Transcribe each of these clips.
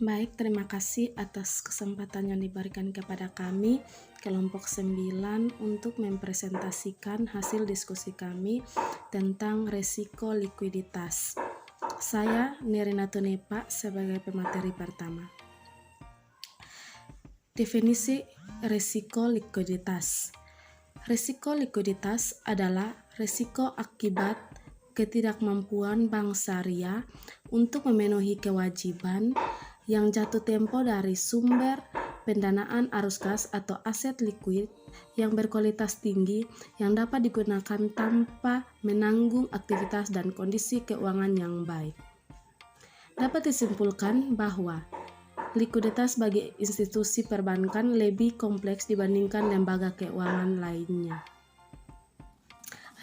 Baik, terima kasih atas kesempatan yang diberikan kepada kami, kelompok 9, untuk mempresentasikan hasil diskusi kami tentang resiko likuiditas. Saya Nirina Tunepa sebagai pemateri pertama. Definisi resiko likuiditas. Risiko likuiditas adalah risiko akibat ketidakmampuan bank syariah untuk memenuhi kewajiban yang jatuh tempo dari sumber pendanaan arus kas atau aset likuid yang berkualitas tinggi yang dapat digunakan tanpa menanggung aktivitas dan kondisi keuangan yang baik. Dapat disimpulkan bahwa likuiditas bagi institusi perbankan lebih kompleks dibandingkan lembaga keuangan lainnya.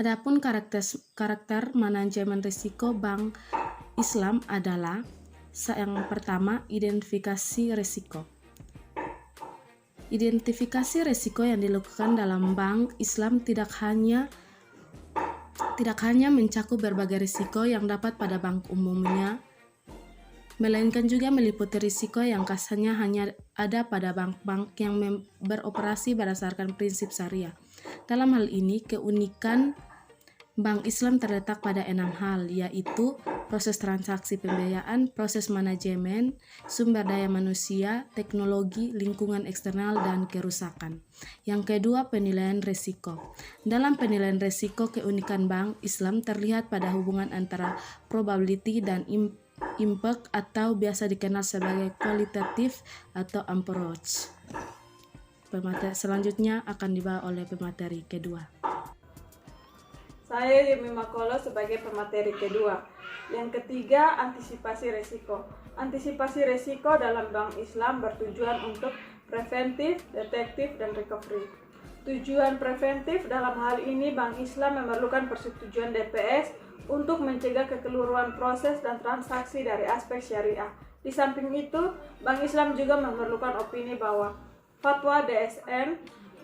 Adapun karakter manajemen risiko bank Islam adalah yang pertama, identifikasi risiko. Identifikasi risiko yang dilakukan dalam bank Islam tidak hanya mencakup berbagai risiko yang dapat pada bank umumnya, melainkan juga meliputi risiko yang kasarnya hanya ada pada bank-bank yang beroperasi berdasarkan prinsip syariah. Dalam hal ini, keunikan Bank Islam terletak pada 6 hal, yaitu proses transaksi pembiayaan, proses manajemen, sumber daya manusia, teknologi, lingkungan eksternal, dan kerusakan. Yang kedua, penilaian risiko. Dalam penilaian risiko, keunikan Bank Islam terlihat pada hubungan antara probability dan impact atau biasa dikenal sebagai kualitatif atau approach. Pemateri selanjutnya akan dibawa oleh pemateri kedua. Saya Yumi Makolo sebagai pemateri kedua. Yang ketiga, antisipasi risiko. Antisipasi risiko dalam Bank Islam bertujuan untuk preventif, detektif, dan recovery. Tujuan preventif dalam hal ini Bank Islam memerlukan persetujuan DPS untuk mencegah kekeliruan proses dan transaksi dari aspek syariah. Di samping itu, Bank Islam juga memerlukan opini bahwa fatwa DSN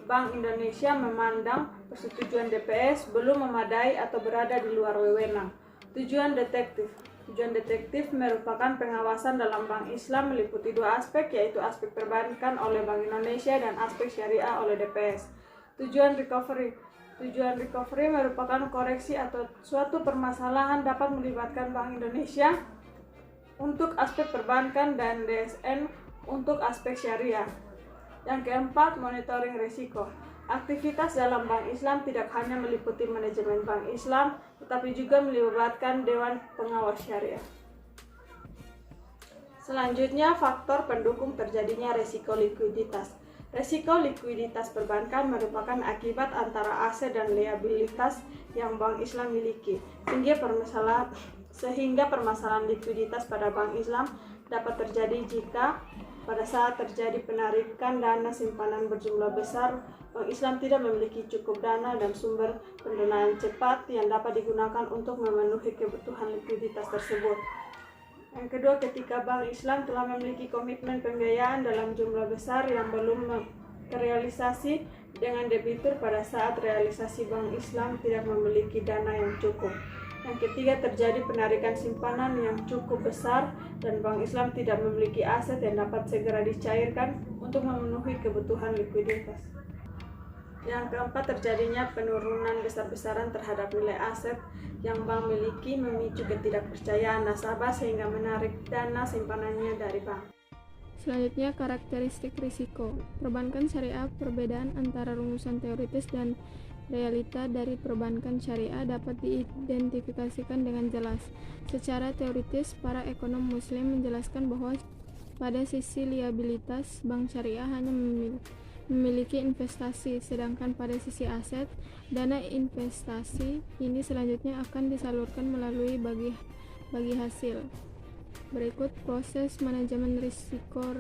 Bank Indonesia memandang persetujuan DPS belum memadai atau berada di luar wewenang. Tujuan detektif. Tujuan detektif merupakan pengawasan dalam Bank Islam meliputi dua aspek, yaitu aspek perbankan oleh Bank Indonesia dan aspek syariah oleh DPS. Tujuan recovery. Tujuan recovery merupakan koreksi atau suatu permasalahan dapat melibatkan Bank Indonesia untuk aspek perbankan dan DSN untuk aspek syariah. Yang keempat, monitoring risiko. Aktivitas dalam Bank Islam tidak hanya meliputi manajemen Bank Islam, tetapi juga melibatkan Dewan Pengawas Syariah. Selanjutnya, faktor pendukung terjadinya risiko likuiditas. Risiko likuiditas perbankan merupakan akibat antara aset dan liabilitas yang Bank Islam miliki, sehingga permasalahan likuiditas pada Bank Islam dapat terjadi jika pada saat terjadi penarikan dana simpanan berjumlah besar, Bank Islam tidak memiliki cukup dana dan sumber pendanaan cepat yang dapat digunakan untuk memenuhi kebutuhan likuiditas tersebut. Yang kedua, ketika Bank Islam telah memiliki komitmen pembiayaan dalam jumlah besar yang belum terrealisasi dengan debitur pada saat realisasi Bank Islam tidak memiliki dana yang cukup. Yang ketiga, terjadi penarikan simpanan yang cukup besar dan Bank Islam tidak memiliki aset yang dapat segera dicairkan untuk memenuhi kebutuhan likuiditas. Yang keempat, terjadinya penurunan besar-besaran terhadap nilai aset yang bank miliki memicu ketidakpercayaan nasabah sehingga menarik dana simpanannya dari bank. Selanjutnya, karakteristik risiko. Perbankan syariah. Perbedaan antara rumusan teoritis dan realita dari perbankan syariah dapat diidentifikasikan dengan jelas. Secara teoritis, para ekonom muslim menjelaskan bahwa pada sisi liabilitas, bank syariah hanya memiliki investasi, sedangkan pada sisi aset, dana investasi ini selanjutnya akan disalurkan melalui bagi hasil. Berikut proses manajemen risiko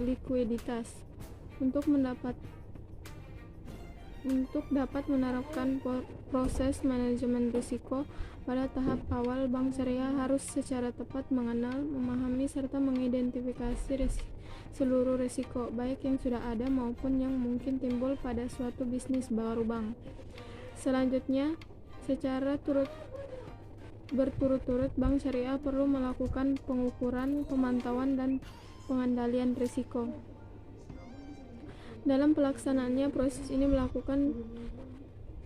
likuiditas. Untuk dapat menerapkan proses manajemen risiko pada tahap awal, bank syariah harus secara tepat mengenal, memahami, serta mengidentifikasi seluruh risiko, baik yang sudah ada maupun yang mungkin timbul pada suatu bisnis baru bank. Selanjutnya, secara berturut-turut bank syariah perlu melakukan pengukuran, pemantauan, dan pengendalian risiko. Dalam pelaksanaannya, proses ini melakukan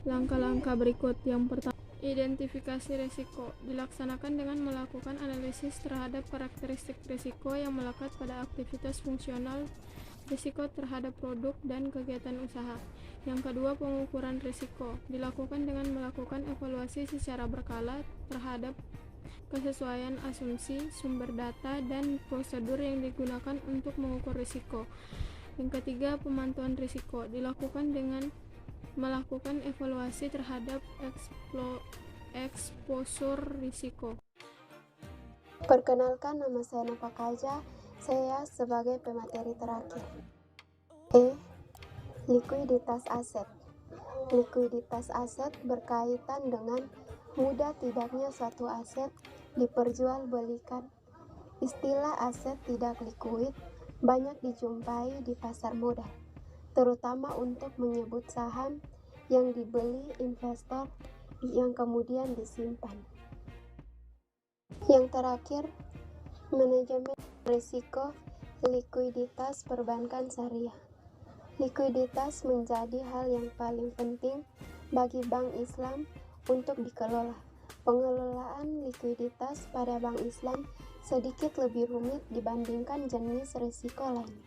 langkah-langkah berikut. Yang pertama, identifikasi risiko dilaksanakan dengan melakukan analisis terhadap karakteristik risiko yang melekat pada aktivitas fungsional, risiko terhadap produk dan kegiatan usaha. Yang kedua, pengukuran risiko dilakukan dengan melakukan evaluasi secara berkala terhadap kesesuaian asumsi, sumber data, dan prosedur yang digunakan untuk mengukur risiko. Yang ketiga, pemantauan risiko dilakukan dengan melakukan evaluasi terhadap eksposur risiko. Perkenalkan, nama saya Nova Kaja. Saya sebagai pemateri terakhir. Likuiditas aset. Likuiditas aset berkaitan dengan mudah tidaknya suatu aset diperjualbelikan. Istilah aset tidak likuid banyak dijumpai di pasar modal, terutama untuk menyebut saham yang dibeli investor yang kemudian disimpan. Yang terakhir, manajemen risiko likuiditas perbankan syariah. Likuiditas menjadi hal yang paling penting bagi bank Islam untuk dikelola. Pengelolaan likuiditas pada bank Islam sedikit lebih rumit dibandingkan jenis risiko lain.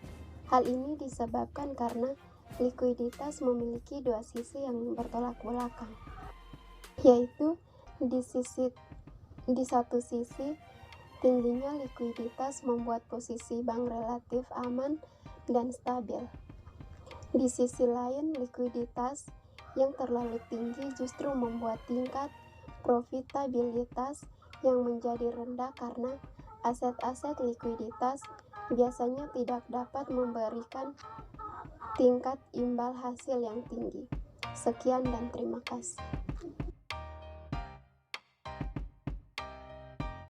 Hal ini disebabkan karena likuiditas memiliki dua sisi yang bertolak belakang, yaitu di satu sisi, tingginya likuiditas membuat posisi bank relatif aman dan stabil. Di sisi lain, likuiditas yang terlalu tinggi justru membuat tingkat profitabilitas yang menjadi rendah karena aset-aset likuiditas biasanya tidak dapat memberikan tingkat imbal hasil yang tinggi. Sekian dan terima kasih.